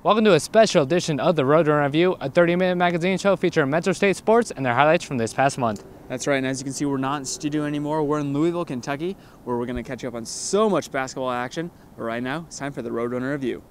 Welcome to a special edition of the Roadrunner Review, a 30-minute magazine show featuring Metro State sports and their highlights from this past month. That's right, and as you can see, we're not in studio anymore. We're in Louisville, Kentucky, where we're going to catch you up on so much basketball action. But right now, it's time for the Roadrunner Review.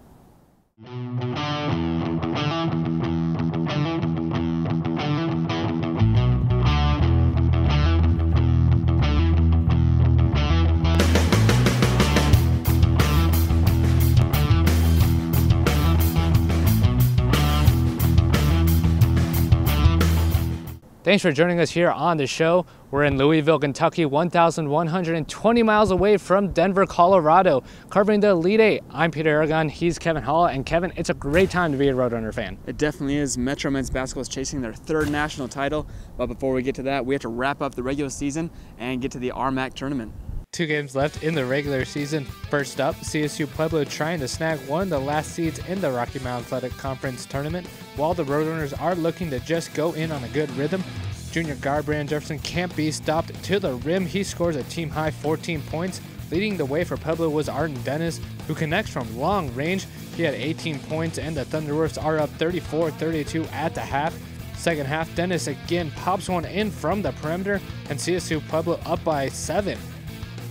Thanks for joining us here on the show. We're in Louisville, Kentucky, 1,120 miles away from Denver, Colorado, covering the Elite Eight. I'm Peter Aragon, he's Kevin Hall, and Kevin, it's a great time to be a Roadrunner fan. It definitely is. Metro men's basketball is chasing their third national title, but before we get to that, we have to wrap up the regular season and get to the RMAC tournament. 2 games left in the regular season. First up, CSU Pueblo trying to snag one of the last seeds in the Rocky Mountain Athletic Conference tournament. While the Roadrunners are looking to just go in on a good rhythm, junior guard Brandon Jefferson can't be stopped to the rim. He scores a team-high 14 points. Leading the way for Pueblo was Arden Dennis, who connects from long range. He had 18 points, and the Thunderwolves are up 34-32 at the half. Second half, Dennis again pops one in from the perimeter, and CSU Pueblo up by 7.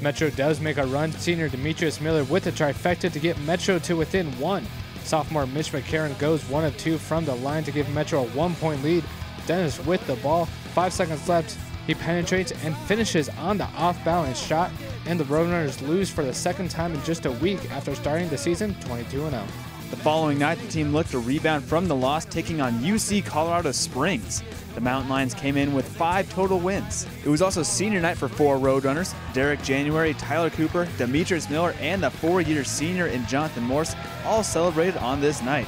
Metro does make a run. Senior Demetrius Miller with a trifecta to get Metro to within 1. Sophomore Mitch McCarron goes 1 of 2 from the line to give Metro a 1-point lead. Dennis with the ball, 5 seconds left. He penetrates and finishes on the off-balance shot, and the Roadrunners lose for the second time in just a week after starting the season 22-0. The following night, the team looked to rebound from the loss, taking on UC Colorado Springs. The Mountain Lions came in with 5 total wins. It was also senior night for 4 Roadrunners. Derek January, Tyler Cooper, Demetrius Miller, and the 4-year senior in Jonathan Morse all celebrated on this night.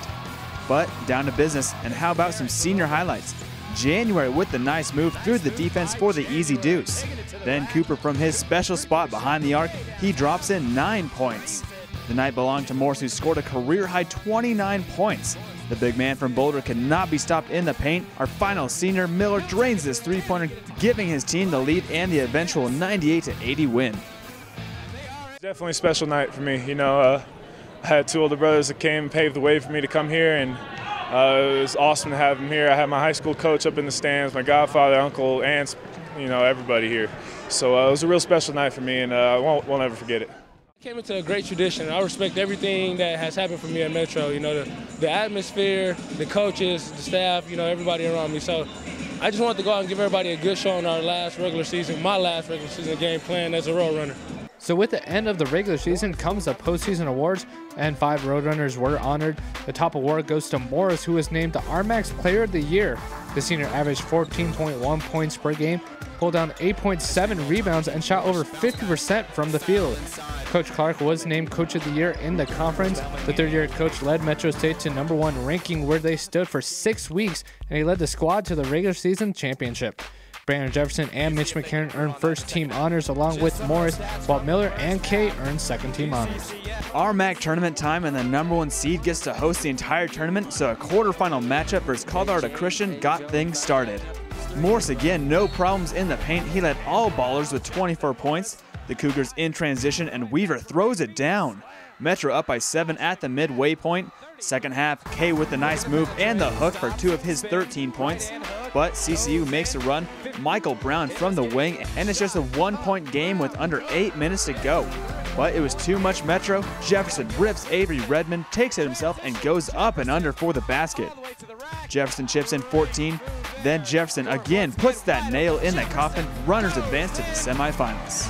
But down to business, and how about some senior highlights? January with the nice move through the defense for the easy deuce. Then Cooper from his special spot behind the arc, he drops in 9 points. The night belonged to Morse, who scored a career-high 29 points. The big man from Boulder could not be stopped in the paint. Our final senior, Miller, drains this three-pointer, giving his team the lead and the eventual 98-80 win. Definitely a special night for me. You know, I had 2 older brothers that came and paved the way for me to come here, and it was awesome to have them here. I had my high school coach up in the stands, my godfather, uncle, aunts, you know, everybody here. So it was a real special night for me, and I won't ever forget it. I came into a great tradition. I respect everything that has happened for me at Metro. You know, the atmosphere, the coaches, the staff, you know, everybody around me. So I just wanted to go out and give everybody a good show in our last regular season, my last regular season game playing as a Roadrunner. So with the end of the regular season comes the postseason awards, and 5 Roadrunners were honored. The top award goes to Morris, who was named the RMAC's Player of the Year. The senior averaged 14.1 points per game, pulled down 8.7 rebounds, and shot over 50% from the field. Coach Clark was named Coach of the Year in the conference. The third-year coach led Metro State to #1 ranking, where they stood for 6 weeks, and he led the squad to the regular season championship. Brandon Jefferson and Mitch McCarron earned first-team honors along with Morris, while Miller and Kay earned second-team honors. RMAC tournament time, and the #1 seed gets to host the entire tournament, so a quarterfinal matchup versus Colorado Christian got things started. Morse again, no problems in the paint. He led all ballers with 24 points. The Cougars in transition, and Weaver throws it down. Metro up by 7 at the midway point. Second half, Kay with the nice move and the hook for 2 of his 13 points. But CCU makes a run. Michael Brown from the wing, and it's just a 1-point game with under 8 minutes to go. But it was too much Metro. Jefferson rips Avery Redmond, takes it himself, and goes up and under for the basket. Jefferson chips in 14. Then Jefferson again puts that nail in the coffin. Runners advance to the semifinals.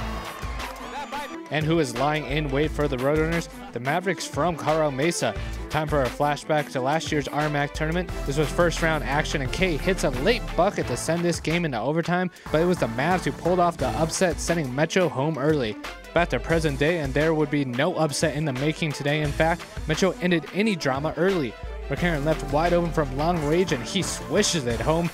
And who is lying in wait for the Roadrunners? The Mavericks from Colorado Mesa. Time for a flashback to last year's RMAC tournament. This was first round action, and Kay hits a late bucket to send this game into overtime, but it was the Mavs who pulled off the upset, sending Metro home early. Back to present day, and there would be no upset in the making today. In fact, Metro ended any drama early. McCarron left wide open from long range, and he swishes it home.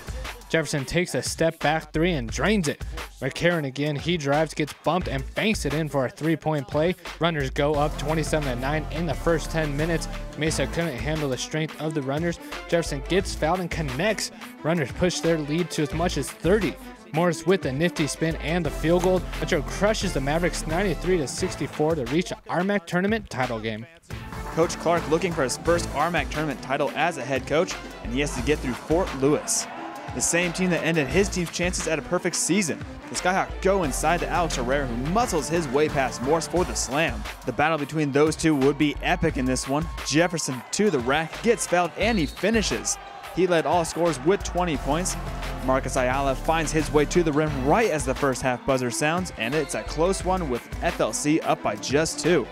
Jefferson takes a step back 3 and drains it. McCarron again, he drives, gets bumped, and banks it in for a 3-point play. Runners go up 27-9 in the first 10 minutes. Mesa couldn't handle the strength of the Runners. Jefferson gets fouled and connects. Runners push their lead to as much as 30. Morris with a nifty spin and the field goal. Metro crushes the Mavericks 93-64 to reach the RMAC tournament title game. Coach Clark looking for his first RMAC tournament title as a head coach, and he has to get through Fort Lewis. The same team that ended his team's chances at a perfect season. The Skyhawk go inside to Alex Herrera, who muscles his way past Morse for the slam. The battle between those two would be epic in this one. Jefferson to the rack, gets fouled, and he finishes. He led all scorers with 20 points. Marcus Ayala finds his way to the rim right as the first half buzzer sounds, and it's a close one with FLC up by just 2.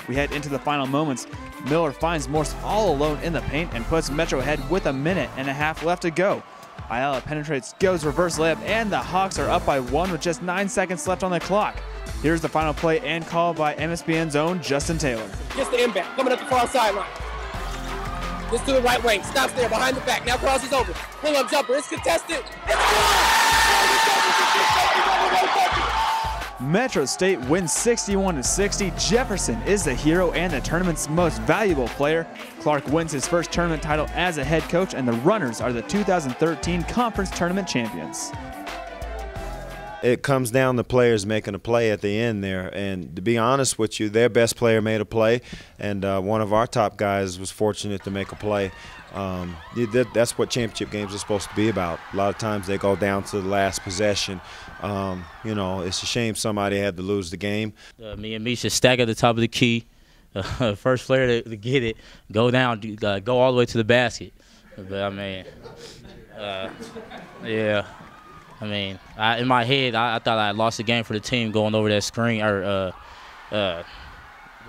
We head into the final moments. Miller finds Morse all alone in the paint and puts Metro ahead with a minute and a half left to go. Ayala penetrates, goes reverse layup, and the Hawks are up by 1 with just 9 seconds left on the clock. Here's the final play and call by MSBN's own Justin Taylor. Gets the inbound, coming up the far sideline. Gets to the right wing, stops there behind the back, now crosses over. Pull-up jumper, it's contested. It's Metro State wins 61-60. Jefferson is the hero and the tournament's most valuable player. Clark wins his first tournament title as a head coach, and the Runners are the 2013 conference tournament champions. It comes down to players making a play at the end there, and to be honest with you, their best player made a play, and one of our top guys was fortunate to make a play. That's what championship games are supposed to be about. A lot of times they go down to the last possession. You know, it's a shame somebody had to lose the game. Me and Misha stack at the top of the key. First player to get it, go down, go all the way to the basket. But I mean, yeah. I mean, in my head, I thought I lost the game for the team going over that screen or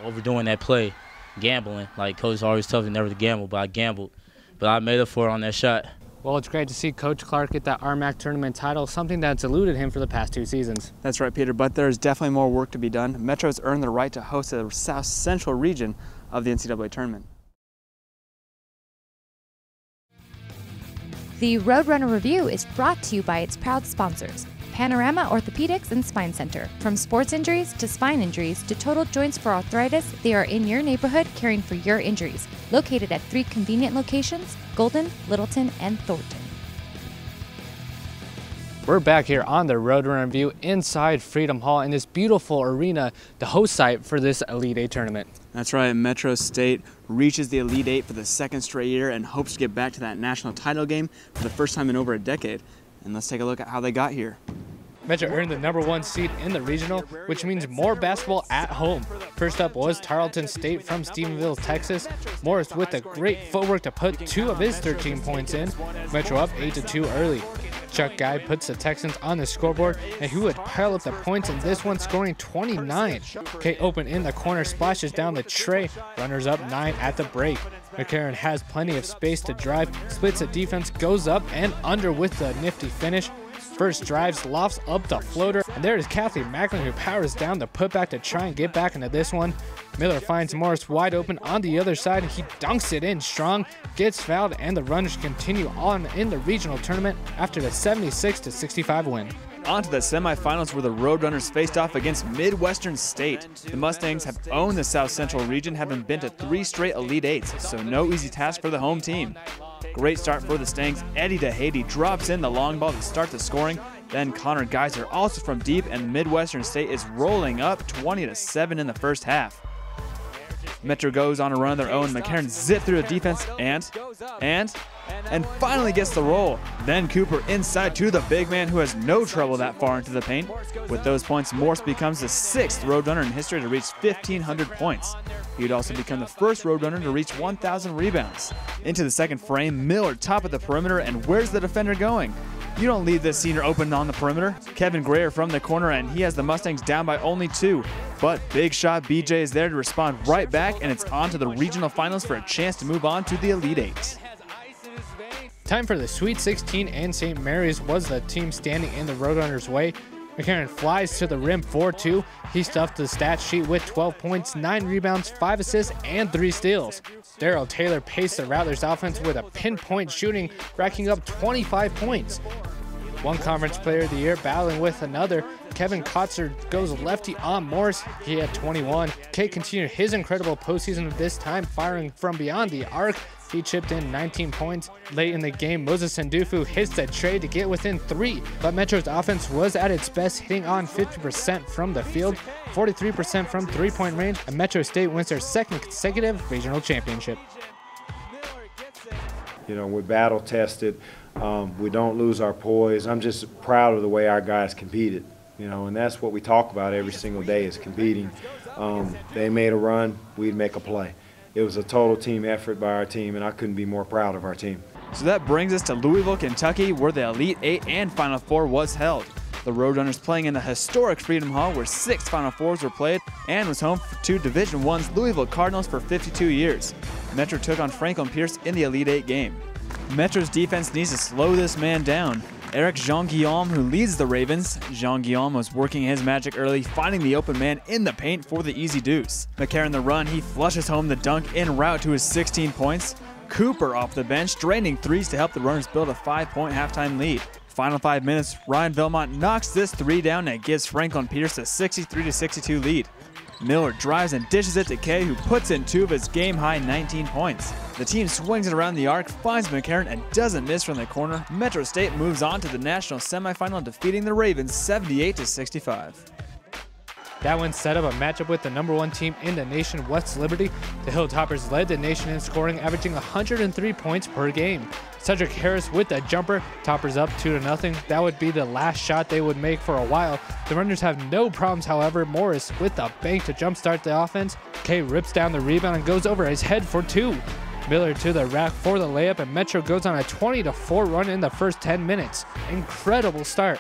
overdoing that play, gambling. Like Coach always tells me never to gamble, but I gambled. But I made up for it on that shot. Well, it's great to see Coach Clark get that RMAC tournament title, something that's eluded him for the past 2 seasons. That's right, Peter, but there's definitely more work to be done. Metro's earned the right to host the South Central region of the NCAA tournament. The Roadrunner Review is brought to you by its proud sponsors, Panorama Orthopedics and Spine Center. From sports injuries to spine injuries to total joints for arthritis, they are in your neighborhood caring for your injuries. Located at 3 convenient locations, Golden, Littleton, and Thornton. We're back here on the Roadrunner Review inside Freedom Hall in this beautiful arena, the host site for this Elite Eight tournament. That's right, Metro State reaches the Elite Eight for the 2nd straight year and hopes to get back to that national title game for the first time in over a decade. And let's take a look at how they got here. Metro earned the #1 seed in the regional, which means more basketball at home. First up was Tarleton State from Stephenville, Texas. Morris with the great footwork to put 2 of his 13 points in. Metro up 8-2 early. Chuck Guy puts the Texans on the scoreboard, and who would pile up the points in this one, scoring 29. K Open in the corner splashes down the tray. Runners up 9 at the break. McCarran has plenty of space to drive, splits the defense, goes up and under with the nifty finish. First drives, lofts up the floater, and there is Kathy Macklin who powers down the putback to try and get back into this one. Miller finds Morris wide open on the other side. He dunks it in strong, gets fouled, and the Runners continue on in the regional tournament after the 76-65 win. On to the semifinals where the Roadrunners faced off against Midwestern State. The Mustangs have owned the South Central region, having been to 3 straight Elite Eights, so no easy task for the home team. Great start for the Stangs. Eddie DeHady drops in the long ball to start the scoring. Then Connor Geiser also from deep, and Midwestern State is rolling up 20-7 in the first half. Metro goes on a run of their own. McCarran zip through the defense and finally gets the roll. Then Cooper inside to the big man who has no trouble that far into the paint. With those points, Morse becomes the 6th Roadrunner in history to reach 1,500 points. He would also become the first Roadrunner to reach 1,000 rebounds. Into the second frame, Miller top of the perimeter, and where's the defender going? You don't leave this senior open on the perimeter. Kevin Grayer from the corner, and he has the Mustangs down by only 2. But big shot BJ is there to respond right back, and it's on to the regional finals for a chance to move on to the Elite Eight. Time for the Sweet 16, and St. Mary's was the team standing in the Roadrunners' way. McCarran flies to the rim 4-2. He stuffed the stat sheet with 12 points, 9 rebounds, 5 assists, and 3 steals. Darrell Taylor paced the Rattlers offense with a pinpoint shooting, racking up 25 points. One conference player of the year battling with another. Kevin Kotzer goes lefty on Morris. He had 21. K continued his incredible postseason of this time, firing from beyond the arc. He chipped in 19 points. Late in the game, Moses Ndufu hits the tray to get within 3, but Metro's offense was at its best, hitting on 50% from the field, 43% from three-point range, and Metro State wins their second consecutive regional championship. You know, we're battle tested. We don't lose our poise. I'm just proud of the way our guys competed, you know, and that's what we talk about every single day is competing. They made a run, we'd make a play. It was a total team effort by our team, and I couldn't be more proud of our team. So that brings us to Louisville, Kentucky, where the Elite Eight and Final Four was held. The Roadrunners playing in the historic Freedom Hall where 6 Final Fours were played and was home to Division I's Louisville Cardinals for 52 years. Metro took on Franklin Pierce in the Elite Eight game. Metro's defense needs to slow this man down. Eric Jean-Guillaume, who leads the Ravens. Jean-Guillaume was working his magic early, finding the open man in the paint for the easy deuce. McCarron the run, he flushes home the dunk en route to his 16 points. Cooper off the bench, draining threes to help the Runners build a 5-point halftime lead. Final 5 minutes, Ryan Velmont knocks this 3 down and gives Franklin Pierce a 63-62 lead. Miller drives and dishes it to Kay, who puts in 2 of his game-high 19 points. The team swings it around the arc, finds McCarron, and doesn't miss from the corner. Metro State moves on to the national semifinal, defeating the Ravens 78-65. That one set up a matchup with the #1 team in the nation, West Liberty. The Hilltoppers led the nation in scoring, averaging 103 points per game. Cedric Harris with the jumper, Toppers up 2-0. That would be the last shot they would make for a while. The Runners have no problems, however. Morris with the bank to jumpstart the offense. Kay rips down the rebound and goes over his head for 2. Miller to the rack for the layup, and Metro goes on a 20-4 run in the first 10 minutes. Incredible start.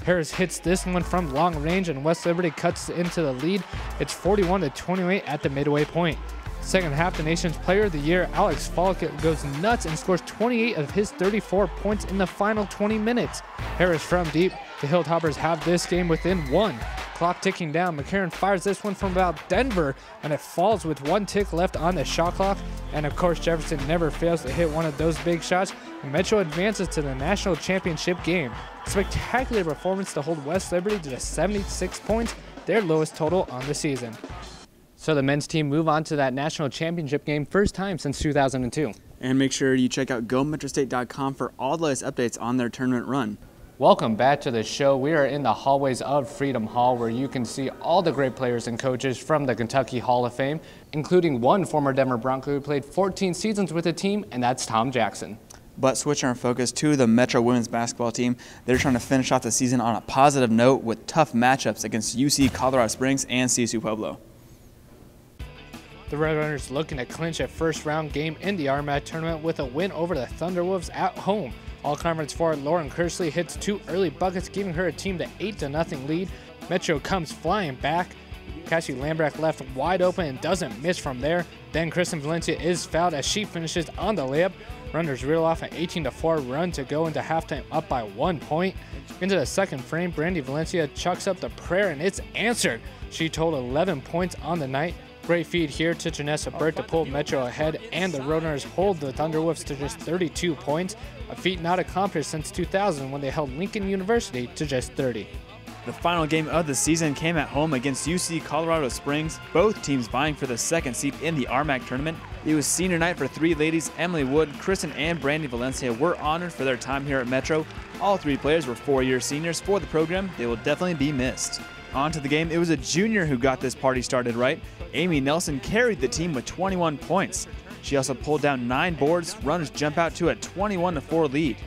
Harris hits this one from long range, and West Liberty cuts into the lead. It's 41-28 at the midway point. Second half, the nation's player of the year, Alex Falk, goes nuts and scores 28 of his 34 points in the final 20 minutes. Harris from deep. The Hilltoppers have this game within 1. Clock ticking down. McCarron fires this one from about Denver, and it falls with 1 tick left on the shot clock. And of course, Jefferson never fails to hit one of those big shots. Metro advances to the national championship game. Spectacular performance to hold West Liberty to just 76 points, their lowest total on the season. So the men's team move on to that national championship game, first time since 2002. And make sure you check out GoMetroState.com for all the latest updates on their tournament run. Welcome back to the show. We are in the hallways of Freedom Hall, where you can see all the great players and coaches from the Kentucky Hall of Fame, including one former Denver Bronco who played 14 seasons with the team, and that's Tom Jackson. But switching our focus to the Metro women's basketball team, they're trying to finish off the season on a positive note with tough matchups against UC Colorado Springs and CSU Pueblo. The Roadrunners looking to clinch a first-round game in the RMAC tournament with a win over the Thunderwolves at home. All-conference forward Lauren Kersley hits 2 early buckets, giving her a team to 8-0 lead. Metro comes flying back. Cassie Lambrecht left wide open and doesn't miss from there. Then Kristen Valencia is fouled as she finishes on the layup. Runners reel off an 18-4 run to go into halftime up by 1 point. Into the second frame, Brandy Valencia chucks up the prayer, and it's answered. She totaled 11 points on the night. Great feed here to Janessa Burt to pull Metro ahead, and the Roadrunners hold the Thunderwolves to just 32 points, a feat not accomplished since 2000 when they held Lincoln University to just 30. The final game of the season came at home against UC Colorado Springs, both teams vying for the second seed in the RMAC tournament. It was senior night for 3 ladies. Emily Wood, Kristen, and Brandy Valencia were honored for their time here at Metro. All 3 players were 4-year seniors for the program. They will definitely be missed. On to the game, it was a junior who got this party started right. Amy Nelson carried the team with 21 points. She also pulled down 9 boards. Runners jump out to a 21-4 lead.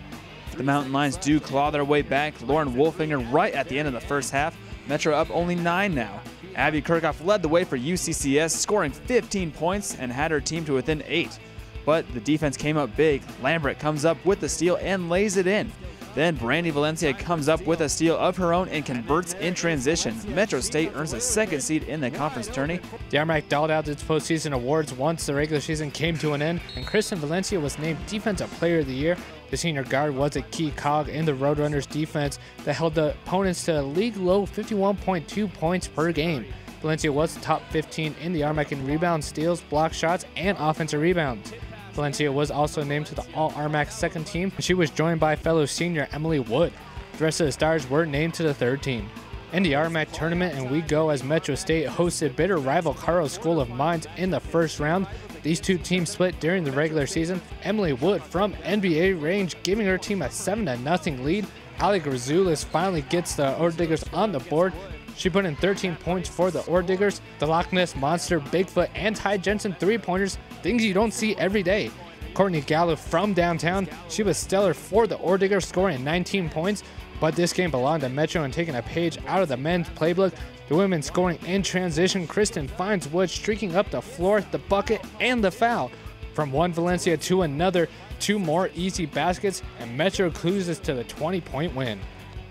The Mountain Lions do claw their way back. Lauren Wolfinger right at the end of the first half. Metro up only 9 now. Abby Kirchhoff led the way for UCCS, scoring 15 points and had her team to within 8. But the defense came up big. Lambert comes up with the steal and lays it in. Then Brandy Valencia comes up with a steal of her own and converts in transition. Metro State earns a second seed in the conference tourney. The RMAC dolled out its postseason awards once the regular season came to an end, and Kristen Valencia was named Defensive Player of the Year. The senior guard was a key cog in the Roadrunners defense that held the opponents to a league-low 51.2 points per game. Valencia was top 15 in the RMAC in rebounds, steals, block shots, and offensive rebounds. Valencia was also named to the All-RMAC second team. She was joined by fellow senior Emily Wood. The rest of the stars were named to the third team. In the RMAC tournament, and we go as Metro State hosted bitter rival Carl School of Mines in the first round. These two teams split during the regular season. Emily Wood from NBA range giving her team a 7-0 lead. Ali Grazoulis finally gets the Ore Diggers on the board. She put in 13 points for the Ore Diggers. The Loch Ness Monster, Bigfoot, and Ty Jensen three-pointers, things you don't see every day. Courtney Gallo from downtown, she was stellar for the Ore Diggers, scoring 19 points. But this game belonged to Metro and taking a page out of the men's playbook. The women scoring in transition. Kristen finds Wood streaking up the floor, the bucket, and the foul. From one Valencia to another, two more easy baskets, and Metro cruises to the 20-point win.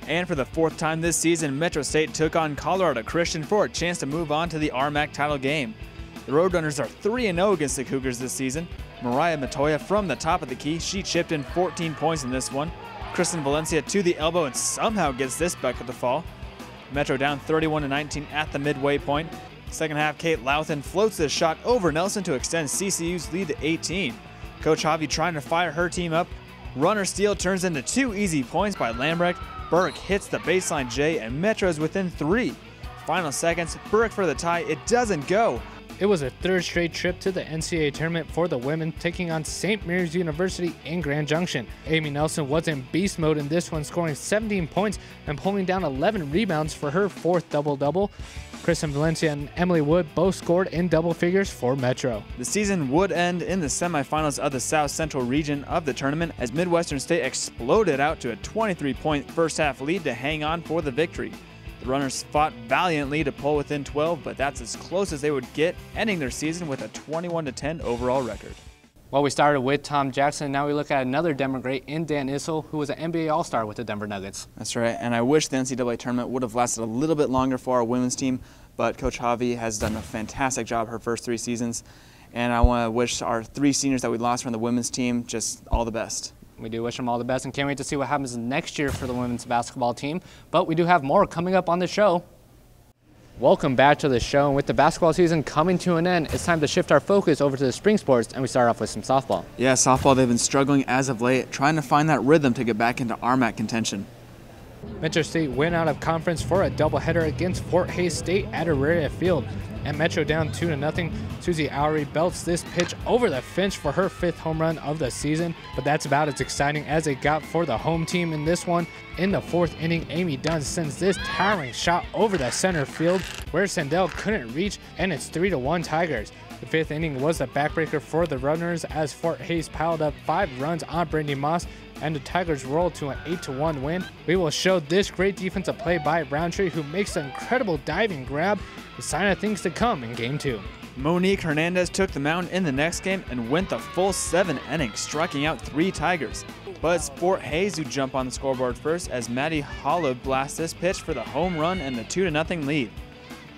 And for the fourth time this season, Metro State took on Colorado Christian for a chance to move on to the RMAC title game. The Roadrunners are 3-0 against the Cougars this season. Mariah Matoya from the top of the key, she chipped in 14 points in this one. Kristen Valencia to the elbow and somehow gets this bucket to fall. Metro down 31-19 at the midway point. Second half, Kate Louthan floats this shot over Nelson to extend CCU's lead to 18. Coach Javi trying to fire her team up. Runner steal turns into 2 easy points by Lambrecht. Burke hits the baseline J and Metro is within 3. Final seconds, Burke for the tie, it doesn't go. It was a third straight trip to the NCAA tournament for the women, taking on St. Mary's University in Grand Junction. Amy Nelson was in beast mode in this one, scoring 17 points and pulling down 11 rebounds for her 4th double-double. Kristen Valencia and Emily Wood both scored in double figures for Metro. The season would end in the semifinals of the South Central region of the tournament as Midwestern State exploded out to a 23-point first-half lead to hang on for the victory. The Runners fought valiantly to pull within 12, but that's as close as they would get, ending their season with a 21-10 overall record. Well, we started with Tom Jackson. Now we look at another Denver great in Dan Issel, who was an NBA All-Star with the Denver Nuggets. That's right, and I wish the NCAA tournament would have lasted a little bit longer for our women's team, but Coach Javi has done a fantastic job her first 3 seasons, and I want to wish our 3 seniors that we lost from the women's team just all the best. We do wish them all the best and can't wait to see what happens next year for the women's basketball team. But we do have more coming up on the show. Welcome back to the show. And with the basketball season coming to an end, it's time to shift our focus over to the spring sports, and we start off with some softball. Yeah, softball, they've been struggling as of late, trying to find that rhythm to get back into RMAC contention. Metro State went out of conference for a doubleheader against Fort Hays State at Auraria Field. And Metro down 2-0. Susie Oury belts this pitch over the fence for her 5th home run of the season. But that's about as exciting as it got for the home team in this one. In the 4th inning, Amy Dunn sends this towering shot over the center field where Sandell couldn't reach, and it's 3-1 Tigers. The 5th inning was the backbreaker for the Runners as Fort Hays piled up 5 runs on Brandy Moss, and the Tigers rolled to an 8-1 win. We will show this great defensive play by Roundtree, who makes an incredible diving grab, a sign of things to come in Game 2. Monique Hernandez took the mound in the next game and went the full 7 innings, striking out 3 Tigers. But it's Fort Hays who jump on the scoreboard first as Maddie Hollow blasts this pitch for the home run and the 2-0 lead.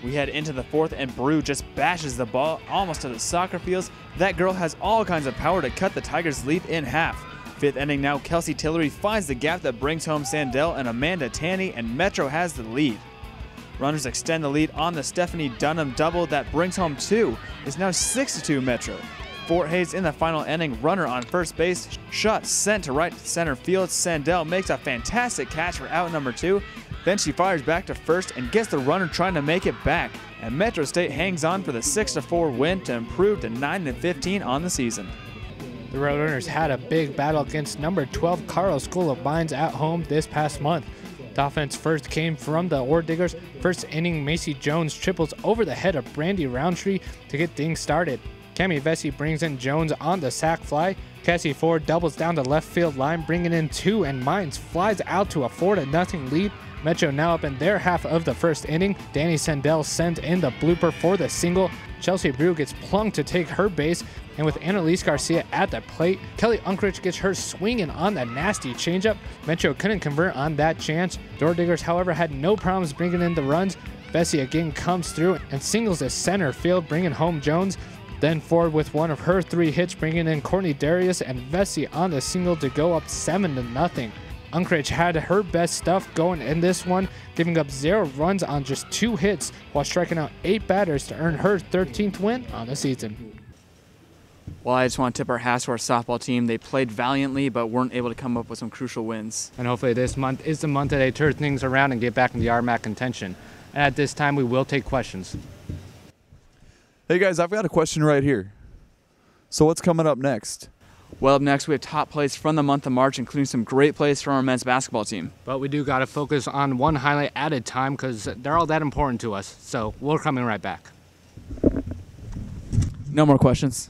We head into the 4th and Brew just bashes the ball almost to the soccer fields. That girl has all kinds of power to cut the Tigers' lead in half. 5th inning now, Kelsey Tillery finds the gap that brings home Sandell and Amanda Tanny, and Metro has the lead. Runners extend the lead on the Stephanie Dunham double that brings home 2. It's now 6-2 Metro. Fort Hays in the final inning, runner on first base, shot sent to right center field. Sandell makes a fantastic catch for out number 2. Then she fires back to first and gets the runner trying to make it back. And Metro State hangs on for the 6-4 win to improve to 9-15 on the season. The Roadrunners had a big battle against number 12 Carl School of Mines at home this past month. The offense first came from the Ore Diggers. First inning, Macy Jones triples over the head of Brandy Roundtree to get things started. Cami Vesey brings in Jones on the sac fly. Cassie Ford doubles down the left field line, bringing in 2, and Mines flies out to a 4-0 lead. Metro now up in their half of the first inning. Danny Sandell sends in the blooper for the single. Chelsea Brew gets plunked to take her base, and with Annalise Garcia at the plate, Kelly Unkrich gets her swinging on the nasty changeup. Metro couldn't convert on that chance. Door Diggers, however, had no problems bringing in the runs. Bessie again comes through and singles to center field, bringing home Jones. Then Ford with one of her 3 hits, bringing in Courtney Darius and Vesey on the single to go up 7-0. Unkrich had her best stuff going in this one, giving up 0 runs on just 2 hits while striking out 8 batters to earn her 13th win on the season. Well, I just want to tip our hats to our softball team. They played valiantly, but weren't able to come up with some crucial wins. And hopefully this month is the month that they turn things around and get back in the RMAC contention. And at this time, we will take questions. Hey guys, I've got a question right here. So what's coming up next? Well, up next we have top plays from the month of March, including some great plays from our men's basketball team. But we do got to focus on one highlight at a time because they're all that important to us. So we're coming right back. No more questions.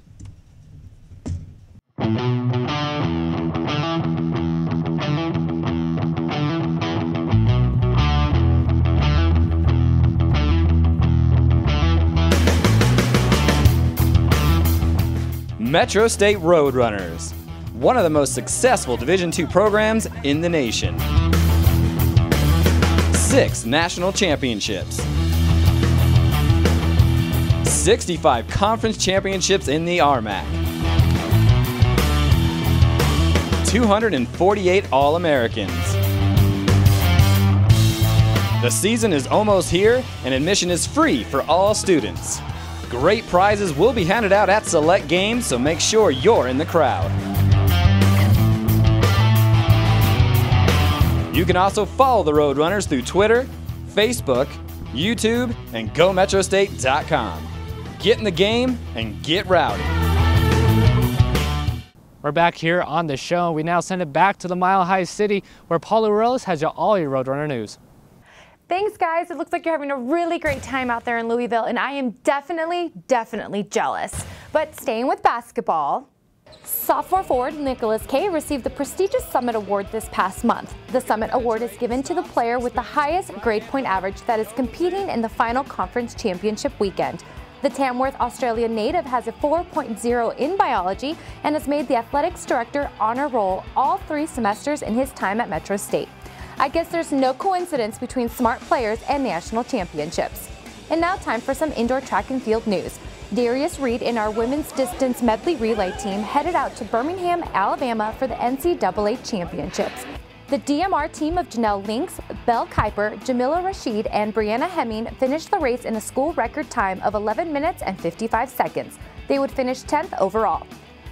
Metro State Roadrunners, one of the most successful Division II programs in the nation. 6 national championships. 65 conference championships in the RMAC. 248 All-Americans. The season is almost here, and admission is free for all students. Great prizes will be handed out at select games, so make sure you're in the crowd. You can also follow the Roadrunners through Twitter, Facebook, YouTube, and GoMetroState.com. Get in the game and get rowdy. We're back here on the show. We now send it back to the Mile High City where Paula Ruelas has all your Roadrunner news. Thanks, guys. It looks like you're having a really great time out there in Louisville, and I am definitely jealous. But staying with basketball, sophomore forward Nicholas Kay received the prestigious Summit Award this past month. The Summit Award is given to the player with the highest grade point average that is competing in the final conference championship weekend. The Tamworth, Australia native has a 4.0 in biology and has made the athletics director honor roll all 3 semesters in his time at Metro State. I guess there's no coincidence between smart players and national championships. And now time for some indoor track and field news. Darius Reed and our women's distance medley relay team headed out to Birmingham, Alabama for the NCAA championships. The DMR team of Janelle Links, Belle Kuiper, Jamila Rashid, and Brianna Hemming finished the race in a school record time of 11 minutes and 55 seconds. They would finish 10th overall.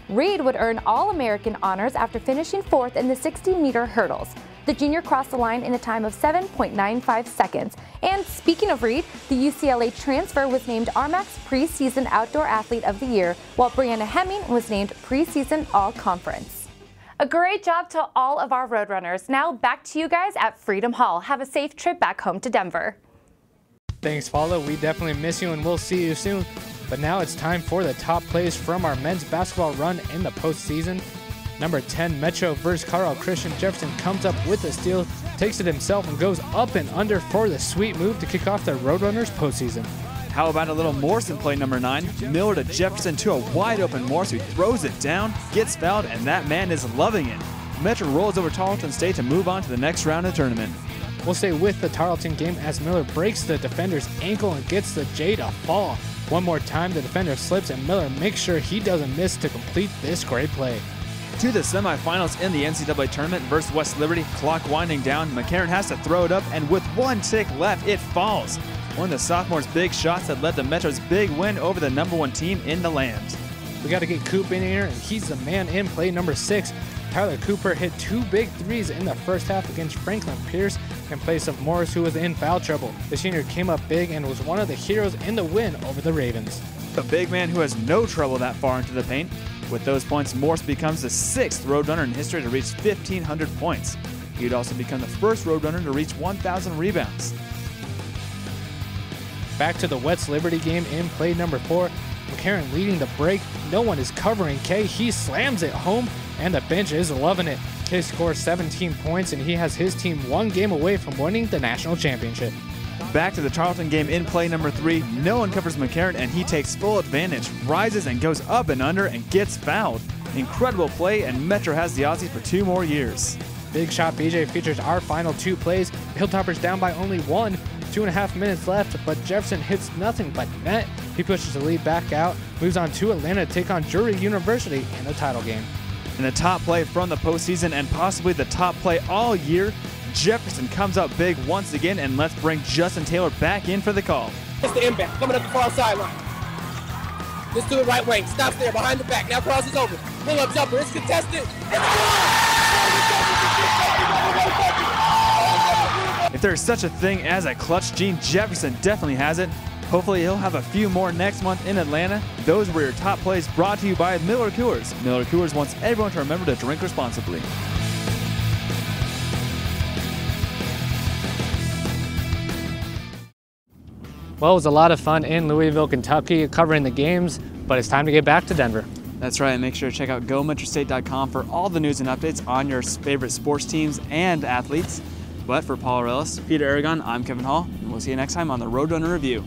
Reed would earn All-American honors after finishing 4th in the 60-meter hurdles. The junior crossed the line in a time of 7.95 seconds. And speaking of Reed, the UCLA transfer was named RMAC's Preseason Outdoor Athlete of the Year, while Brianna Hemming was named Preseason All-Conference. A great job to all of our Roadrunners. Now back to you guys at Freedom Hall. Have a safe trip back home to Denver. Thanks, Paula. We definitely miss you, and we'll see you soon. But now it's time for the top plays from our men's basketball run in the postseason. Number 10, Metro versus Carl Christian. Jefferson comes up with a steal, takes it himself, and goes up and under for the sweet move to kick off the Roadrunners postseason. How about a little Morse in play number 9? Miller to Jefferson to a wide-open Morse who throws it down, gets fouled, and that man is loving it. Metro rolls over Tarleton State to move on to the next round of the tournament. We'll stay with the Tarleton game as Miller breaks the defender's ankle and gets the J to fall. One more time, the defender slips, and Miller makes sure he doesn't miss to complete this great play. To the semifinals in the NCAA tournament versus West Liberty, clock winding down, McCarran has to throw it up, and with 1 tick left, it falls. One of the sophomores' big shots that led to Metro's big win over the #1 team in the land. We got to get Coop in here, and he's the man in play number 6. Tyler Cooper hit 2 big threes in the first half against Franklin Pierce in place of Morris, who was in foul trouble. The senior came up big and was one of the heroes in the win over the Ravens. The big man who has no trouble that far into the paint. With those points, Morse becomes the 6th Roadrunner in history to reach 1,500 points. He would also become the first Roadrunner to reach 1,000 rebounds. Back to the West Liberty game in play number 4. McCarran leading the break. No one is covering Kay. He slams it home, and the bench is loving it. Kay scores 17 points, and he has his team 1 game away from winning the national championship. Back to the Tarleton game in play number 3. No one covers McCarran, and he takes full advantage, rises and goes up and under and gets fouled. Incredible play, and Metro has the Aussies for 2 more years. Big Shot BJ features our final 2 plays. Hilltoppers down by only 1. 2.5 minutes left, but Jefferson hits nothing but net. He pushes the lead back out, moves on to Atlanta to take on Drury University in the title game. And the top play from the postseason and possibly the top play all year, Jefferson comes up big once again, and let's bring Justin Taylor back in for the call. It's the inbound, coming up the far sideline. This to the right wing. Stops there behind the back. Now crosses over. Pull-up jumper. It's contested. If there's such a thing as a clutch gene, Jefferson definitely has it. Hopefully he'll have a few more next month in Atlanta. Those were your top plays brought to you by Miller Coors. Miller Coors wants everyone to remember to drink responsibly. Well, it was a lot of fun in Louisville, Kentucky, covering the games, but it's time to get back to Denver. That's right. Make sure to check out GoMetroState.com for all the news and updates on your favorite sports teams and athletes. But for Paul Ellis, Peter Aragon, I'm Kevin Hall, and we'll see you next time on the Roadrunner Review.